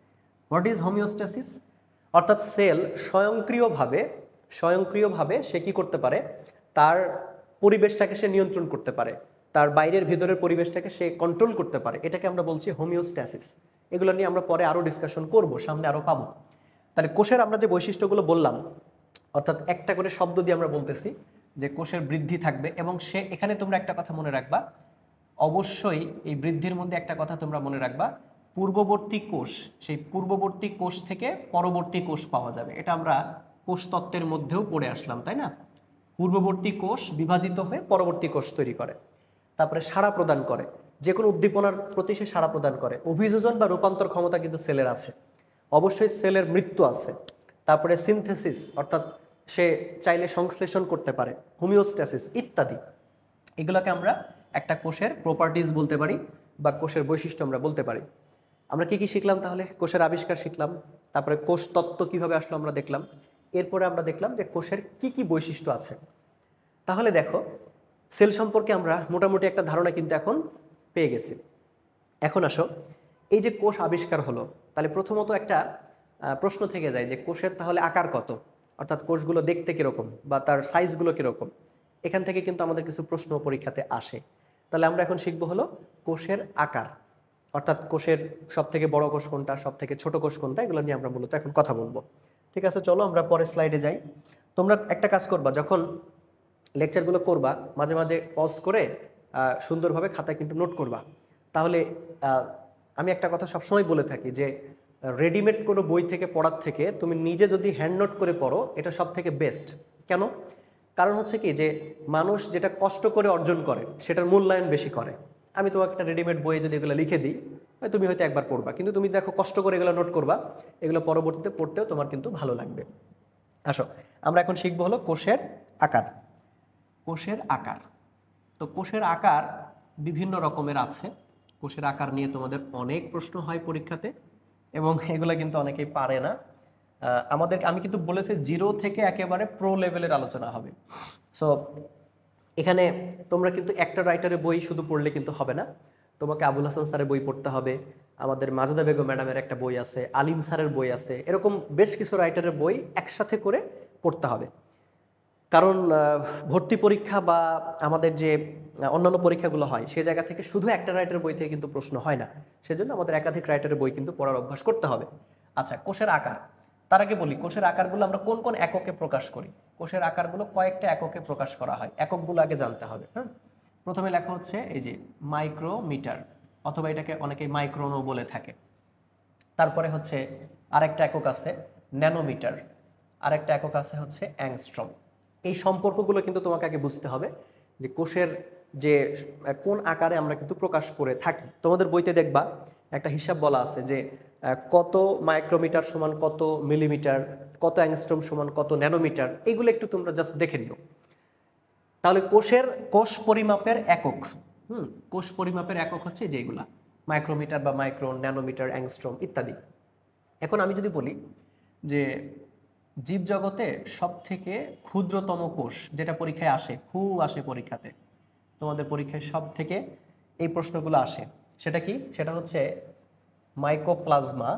S1: What is homeostasis? অর্থাৎ সেল স্বয়ংক্রিয়ভাবে সে কি করতে পারে, তার পরিবেশটাকে সে নিয়ন্ত্রণ করতে পারে, তার বাইরের ভিতরের পরিবেশটাকে সে কন্ট্রোল করতে পারে, এটাকে আমরা বলছি হোমিওস্ট্যাসিস। এগুলো নিয়ে আমরা পরে আরও ডিসকাশন করব, সামনে আরও পাবো। তাহলে কোষের আমরা যে বৈশিষ্ট্যগুলো বললাম, অর্থাৎ একটা করে শব্দ দিয়ে আমরা বলতেছি যে কোষের বৃদ্ধি থাকবে, এবং সে এখানে তোমরা একটা কথা মনে রাখবা, অবশ্যই এই বৃদ্ধির মধ্যে একটা কথা তোমরা মনে রাখবা, পূর্ববর্তী কোষ, সেই পূর্ববর্তী কোষ থেকে পরবর্তী কোষ পাওয়া যাবে। এটা আমরা কোষ তত্ত্বের মধ্যেও পড়ে আসলাম, তাই না? পূর্ববর্তী কোষ বিভাজিত হয়ে পরবর্তী কোষ তৈরি করে, তারপরে সাড়া প্রদান করে, যে কোনো উদ্দীপনার প্রতি সে সাড়া প্রদান করে। অভিযোজন বা রূপান্তর ক্ষমতা কিন্তু সেলের আছে। অবশ্যই সেলের মৃত্যু আছে। তারপরে সিনথেসিস, অর্থাৎ সে চাইলে সংশ্লেষণ করতে পারে, হোমিওস্ট্যাসিস ইত্যাদি। এগুলোকে আমরা একটা কোষের প্রপার্টিজ বলতে পারি, বা কোষের বৈশিষ্ট্য আমরা বলতে পারি। আমরা কি কি শিখলাম তাহলে? কোষের আবিষ্কার শিখলাম, তারপরে কোষ তত্ত্ব কিভাবে আসলো আমরা দেখলাম, এরপরে আমরা দেখলাম যে কোষের কি কি বৈশিষ্ট্য আছে। তাহলে দেখো, সেল সম্পর্কে আমরা মোটামুটি একটা ধারণা কিন্তু এখন পেয়ে গেছি। এখন আসো, এই যে কোষ আবিষ্কার হলো, তাহলে প্রথমত একটা প্রশ্ন থেকে যায় যে কোষের তাহলে আকার কত, অর্থাৎ কোষগুলো দেখতে কীরকম বা তার সাইজগুলো কীরকম। এখান থেকে কিন্তু আমাদের কিছু প্রশ্ন পরীক্ষাতে আসে। তাহলে আমরা এখন শিখবো হলো কোষের আকার, অর্থাৎ কোষের সব থেকে বড় কোষ কোনটা, সব থেকে ছোট কোষ কোনটা, এগুলো নিয়ে আমরা মূলত এখন কথা বলবো। ঠিক আছে, চলো আমরা পরের স্লাইডে যাই। তোমরা একটা কাজ করবা, যখন লেকচারগুলো করবা মাঝে মাঝে পজ করে সুন্দরভাবে খাতায় কিন্তু নোট করবা। তাহলে আমি একটা কথা সবসময় বলে থাকি যে রেডিমেড কোনো বই থেকে পড়ার থেকে তুমি নিজে যদি হ্যান্ড নোট করে পড়ো, এটা সব থেকে বেস্ট। কেন? কারণ হচ্ছে কি, যে মানুষ যেটা কষ্ট করে অর্জন করে সেটার মূল্যায়ন বেশি করে। আমি তোমাকে একটা রেডিমেড বইয়ে যদি এগুলো লিখে দিই, তুমি হয়তো একবার পড়বা, কিন্তু তুমি দেখো কষ্ট করে এগুলো নোট করবা, এগুলো পরবর্তীতে পড়তেও তোমার কিন্তু ভালো লাগবে। আসো, আমরা এখন শিখবো হলো কোষের আকার। কোষের আকার, তো কোষের আকার বিভিন্ন রকমের আছে। কোষের আকার নিয়ে তোমাদের অনেক প্রশ্ন হয় পরীক্ষাতে, এবং এগুলো কিন্তু অনেকেই পারে না। আমি কিন্তু বলেছি 0 থেকে একেবারে প্রো লেভেলের আলোচনা হবে। সো এখানে তোমরা কিন্তু একটা রাইটারের বই শুধু পড়লে কিন্তু হবে না, তোমাকে আবুল হাসান স্যারের বই পড়তে হবে, আমাদের মাজেদা বেগম ম্যাডামের একটা বই আছে, আলিম স্যারের বই আছে, এরকম বেশ কিছু রাইটারের বই একসাথে করে পড়তে হবে। কারণ ভর্তি পরীক্ষা বা আমাদের যে অন্যান্য পরীক্ষাগুলো হয়, সেই জায়গা থেকে শুধু একটা রাইটারের বই থেকে কিন্তু প্রশ্ন হয় না। সেজন্য আমাদের একাধিক রাইটারের বই কিন্তু পড়ার অভ্যাস করতে হবে। আচ্ছা, কোষের আকার, তার আগে বলি কোষের আকারগুলো আমরা কোন কোন এককে প্রকাশ করি। কোষের আকারগুলো কয়েকটা এককে প্রকাশ করা হয়, এককগুলো আগে জানতে হবে। হ্যাঁ, প্রথমে লেখা হচ্ছে এই যে মাইক্রোমিটার, অথবা এটাকে অনেকেই মাইক্রোনও বলে থাকে। তারপরে হচ্ছে আরেকটা একক আছে ন্যানোমিটার, আরেকটা একক আছে হচ্ছে অ্যাংস্ট্রম। এই সম্পর্কগুলো কিন্তু তোমাকে আগে বুঝতে হবে যে কোষের যে কোন আকারে আমরা কিন্তু প্রকাশ করে থাকি। তোমাদের বইতে দেখবা একটা হিসাব বলা আছে যে কত মাইক্রোমিটার সমান কত মিলিমিটার, কত অ্যাংস্ট্রম সমান কত ন্যানোমিটার, এগুলো একটু তোমরা জাস্ট দেখে নিও। তাহলে কোষ পরিমাপের একক, কোষ পরিমাপের একক হচ্ছে যেগুলা মাইক্রোমিটার বা মাইক্রন, ন্যানোমিটার, অ্যাংস্ট্রম ইত্যাদি। এখন আমি যদি বলি যে জীবজগতে সব থেকে ক্ষুদ্রতম কোষ, যেটা পরীক্ষায় আসে, খুব আসে পরীক্ষাতে, তোমাদের পরীক্ষায় সব থেকে এই প্রশ্নগুলো আসে, সেটা কি? সেটা হচ্ছে মাইকোপ্লাজমা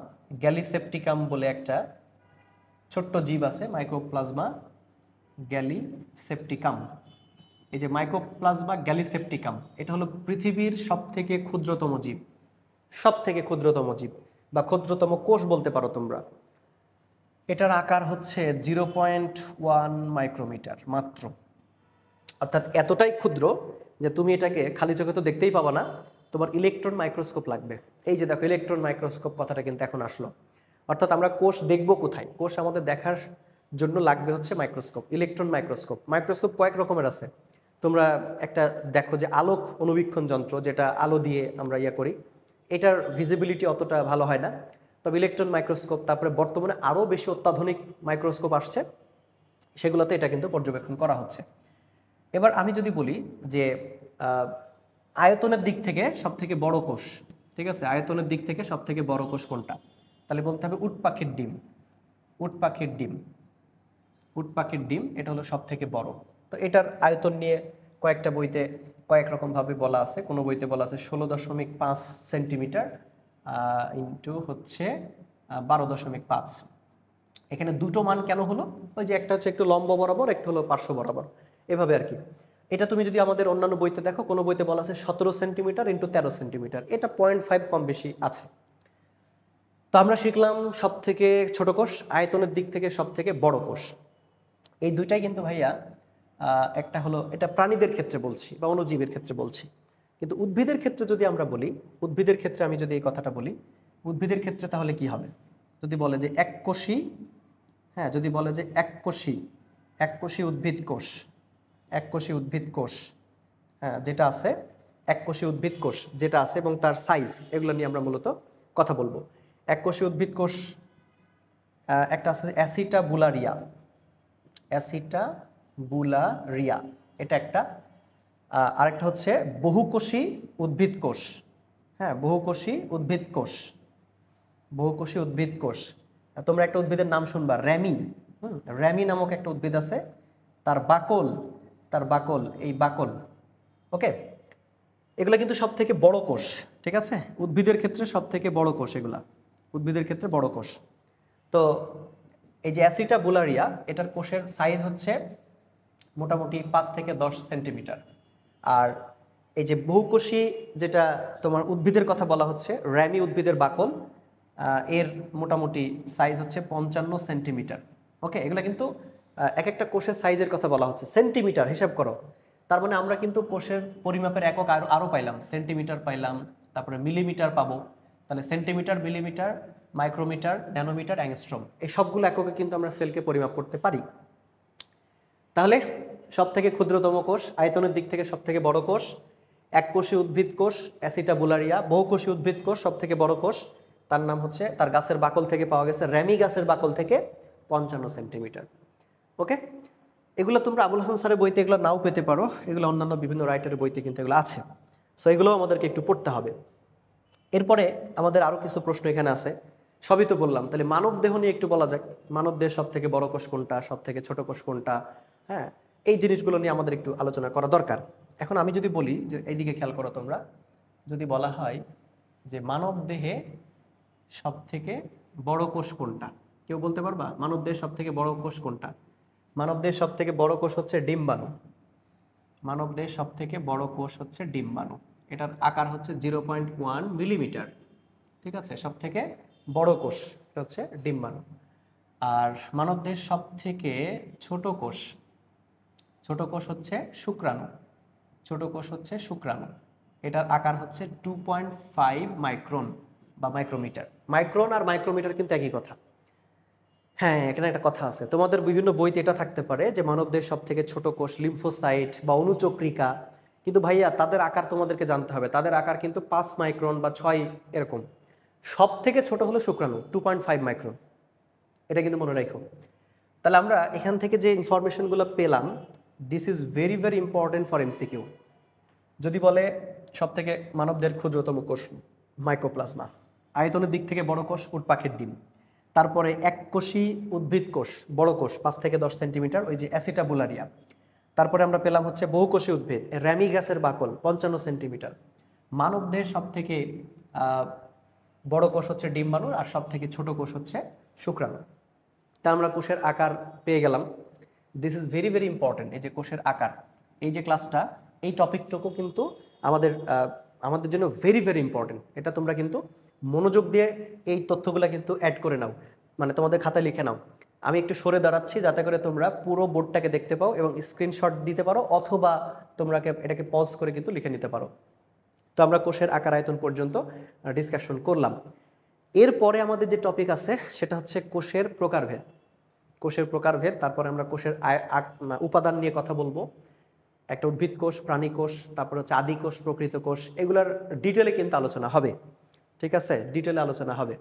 S1: গ্যালিসেপ্টিকাম বলে একটা ছোট্ট জীব আছে, মাইকোপ্লাজমা গ্যালিসেপ্টিকাম। এই যে মাইকোপ্লাজমা গ্যালিসেপ্টিকাম, এটা হলো পৃথিবীর সব থেকে ক্ষুদ্রতম জীব, সব থেকে ক্ষুদ্রতম জীব বা ক্ষুদ্রতম কোষ বলতে পারো তোমরা। এটার আকার হচ্ছে 0.1 মাইক্রোমিটার মাত্র, অর্থাৎ এতটাই ক্ষুদ্র যে তুমি এটাকে খালি চোখে তো দেখতেই পাবা না, তোমার ইলেকট্রন মাইক্রোস্কোপ লাগবে। এই যে দেখো, ইলেকট্রন মাইক্রোস্কোপ কথাটা কিন্তু এখন আসলো। অর্থাৎ আমরা কোষ দেখবো কোথায়? কোষ আমাদের দেখার জন্য লাগবে হচ্ছে মাইক্রোস্কোপ, ইলেকট্রন মাইক্রোস্কোপ। মাইক্রোস্কোপ কয়েক রকমের আছে। তোমরা একটা দেখো যে আলোক অনুবীক্ষণ যন্ত্র, যেটা আলো দিয়ে আমরা করি, এটার ভিজিবিলিটি অতটা ভালো হয় না। তবে ইলেকট্রন মাইক্রোস্কোপ, তারপরে বর্তমানে আরও বেশি অত্যাধুনিক মাইক্রোস্কোপ আসছে, সেগুলোতে এটা কিন্তু পর্যবেক্ষণ করা হচ্ছে। এবার আমি যদি বলি যে আয়তনের দিক থেকে সব থেকে বড় কোষ, ঠিক আছে, আয়তনের দিক থেকে সব থেকে বড় কোষ কোনটা? তাহলে বলতে হবে উট পাখির ডিম। উট পাখির ডিম, উট পাখির ডিম, এটা হলো সব থেকে বড়। তো এটার আয়তন নিয়ে কয়েকটা বইতে কয়েক রকমভাবে বলা আছে। কোনো বইতে বলা আছে 16.5 সেন্টিমিটার, ইন্টু হচ্ছে 12.5। এখানে দুটো মান কেন হলো? ওই যে একটা হচ্ছে একটু লম্ব বরাবর, একটা হলো পার্শ্ব বরাবর, এভাবে আর কি। এটা তুমি যদি আমাদের অন্যান্য বইতে দেখো, কোনো বইতে বলা আছে 17 সেন্টিমিটার ইন্টু 13 সেন্টিমিটার, এটা 0.5 কম বেশি আছে। তো আমরা শিখলাম সব থেকে ছোট কোষ, আয়তনের দিক থেকে সব থেকে বড় কোষ। এই দুইটাই কিন্তু ভাইয়া একটা হলো, এটা প্রাণীদের ক্ষেত্রে বলছি বা অণুজীবের ক্ষেত্রে বলছি, কিন্তু উদ্ভিদের ক্ষেত্রে যদি আমরা বলি, উদ্ভিদের ক্ষেত্রে আমি যদি এই কথাটা বলি, উদ্ভিদের ক্ষেত্রে তাহলে কি হবে? যদি বলে যে এককোষী, হ্যাঁ, যদি বলে যে এককোষী উদ্ভিদ কোষ, এককোষী উদ্ভিদ কোষ, হ্যাঁ, যেটা আছে, এককোষী উদ্ভিদ কোষ যেটা আছে এবং তার সাইজ, এগুলো নিয়ে আমরা মূলত কথা বলবো। এককোষী উদ্ভিদ কোষ একটা আছে অ্যাসিটাবুলারিয়া, অ্যাসিটাবুলারিয়া, এটা একটা। আরেকটা হচ্ছে বহুকোষী উদ্ভিদ কোষ, হ্যাঁ, বহুকোষী উদ্ভিদ কোষ, বহুকোষী উদ্ভিদ কোষ। তোমরা একটা উদ্ভিদের নাম শুনবা, র্যামি। র্যামি নামক একটা উদ্ভিদ আছে, তার বাকল, এই বাকল, ওকে, এগুলা কিন্তু সব থেকে বড় কোষ, ঠিক আছে, উদ্ভিদের ক্ষেত্রে সব থেকে বড় কোষ এগুলা, উদ্ভিদের ক্ষেত্রে বড় কোষ। তো এই যে অ্যাসিটাবুলারিয়া, এটার কোষের সাইজ হচ্ছে মোটামুটি 5 থেকে 10 সেন্টিমিটার। আর এই যে বহুকোষী যেটা তোমার উদ্ভিদের কথা বলা হচ্ছে, র্যামি উদ্ভিদের বাকল, এর মোটামুটি সাইজ হচ্ছে 55 সেন্টিমিটার। ওকে, এগুলো কিন্তু এক একটা কোষের সাইজের কথা বলা হচ্ছে, সেন্টিমিটার হিসাব করো। তার মানে আমরা কিন্তু কোষের পরিমাপের একক আরও পাইলাম, সেন্টিমিটার পাইলাম, তারপরে মিলিমিটার পাবো। তাহলে centimetre, millimetre, micrometre, nanometre, angstrom, এই সবগুলো এককে কিন্তু আমরা সেলকে পরিমাপ করতে পারি। তাহলে সব থেকে ক্ষুদ্রতম কোষ, আয়তনের দিক থেকে সব থেকে বড় কোষ এককোষী উদ্ভিদ কোষ অ্যাসিটাবুলারিয়া। বহুকোষী উদ্ভিদ কোষ সব থেকে বড় কোষ, তার নাম হচ্ছে, তার গাছের বাকল থেকে পাওয়া গেছে, র্যামি গাছের বাকল থেকে 55 সেন্টিমিটার। ওকে, এগুলো তোমরা আবুল হাসান স্যারের বইতে এগুলো নাও পেতে পারো, এগুলো অন্যান্য বিভিন্ন রাইটারের বইতে কিন্তু এগুলো আছে। সো এগুলোও আমাদেরকে একটু পড়তে হবে। এরপরে আমাদের আরও কিছু প্রশ্ন এখানে আছে, সবই তো বললাম। তাহলে মানব দেহ নিয়ে একটু বলা যাক, মানব দেহের সব থেকে বড় কোষ কোনটা, সব থেকে ছোট কোষ কোনটা, হ্যাঁ, এই জিনিসগুলো নিয়ে আমাদের একটু আলোচনা করা দরকার। এখন আমি যদি বলি যে, এইদিকে খেয়াল করো তোমরা, যদি বলা হয় যে মানব দেহে সব থেকে বড় কোষ কোনটা, কেউ বলতে পারবা মানব দেহের সব থেকে বড় কোষ কোনটা? মানব দেহের সব থেকে বড় কোষ হচ্ছে ডিম্বাণু। মানব দেহের সব থেকে বড় কোষ হচ্ছে ডিম্বাণু, এটার আকার হচ্ছে 0.1 মিলিমিটার, ঠিক আছে, সব থেকে বড় কোষ এটা হচ্ছে ডিম্বাণু। আর মানবদেহের সব থেকে ছোট কোষ, ছোট কোষ হচ্ছে শুক্রাণু, ছোট কোষ হচ্ছে শুক্রাণু, এটার আকার হচ্ছে 2.5 মাইক্রন বা মাইক্রোমিটার। মাইক্রন আর মাইক্রোমিটার কিন্তু একই কথা। হ্যাঁ, এখানে একটা কথা আছে, তোমাদের বিভিন্ন বইতে এটা থাকতে পারে যে মানবদেহের সব থেকে ছোট কোষ লিম্ফোসাইট বা অনুচক্রিকা, কিন্তু ভাইয়া তাদের আকার তোমাদেরকে জানতে হবে, তাদের আকার কিন্তু 5 মাইক্রন বা 6 এরকম। সব থেকে ছোট হলো শুক্রাণু, 2.5 মাইক্রন, এটা কিন্তু মনে রাখো। তাহলে আমরা এখান থেকে যে ইনফরমেশনগুলো পেলাম, this is very very important for MCQ. যদি বলে সব থেকে মানবদেহের ক্ষুদ্রতম কোষ মাইক্রোপ্লাজমা, আয়তনের দিক থেকে বড় কোষ উট পাখির ডিম, তারপরে এককোষী উদ্ভিদ কোষ বড় কোষ 5 থেকে 10 সেন্টিমিটার, ওই যে অ্যাসিটাবুলারিয়া। তারপরে আমরা পেলাম হচ্ছে বহুকোষী উদ্ভিদ র্যামি গাছের বাকল 55 সেন্টিমিটার। মানবদেহের সব থেকে বড় কোষ হচ্ছে ডিম্বাণু, আর সব থেকে ছোট কোষ হচ্ছে শুক্রাণু। তা আমরা কোষের আকার পেয়ে গেলাম। This is very very important, এই যে কোষের আকার, এই যে ক্লাসটা, এই টপিকটুকু কিন্তু আমাদের জন্য ভেরি ভেরি ইম্পর্টেন্ট। এটা তোমরা কিন্তু মনোযোগ দিয়ে এই তথ্যগুলো কিন্তু অ্যাড করে নাও, মানে তোমাদের খাতায় লিখে নাও। আমি একটু সরে দাঁড়াচ্ছি যাতে করে তোমরা পুরো বোর্ডটাকে দেখতে পাও এবং স্ক্রিনশট দিতে পারো, অথবা তোমরা এটাকে পজ করে কিন্তু লিখে নিতে পারো। তো আমরা কোষের আকার আয়তন পর্যন্ত ডিসকাশন করলাম। এরপরে আমাদের যে টপিক আছে সেটা হচ্ছে কোষের প্রকারভেদ। কোষের প্রকারভেদ, তারপরে আমরা কোষের উপাদান নিয়ে কথা বলবো, একটা উদ্ভিদ কোষ, প্রাণী কোষ, তারপর হচ্ছে আদি কোষ, প্রকৃত কোষ, এগুলার ডিটেলে কিন্তু আলোচনা হবে, ঠিক আছে, ডিটেলে আলোচনা হবে।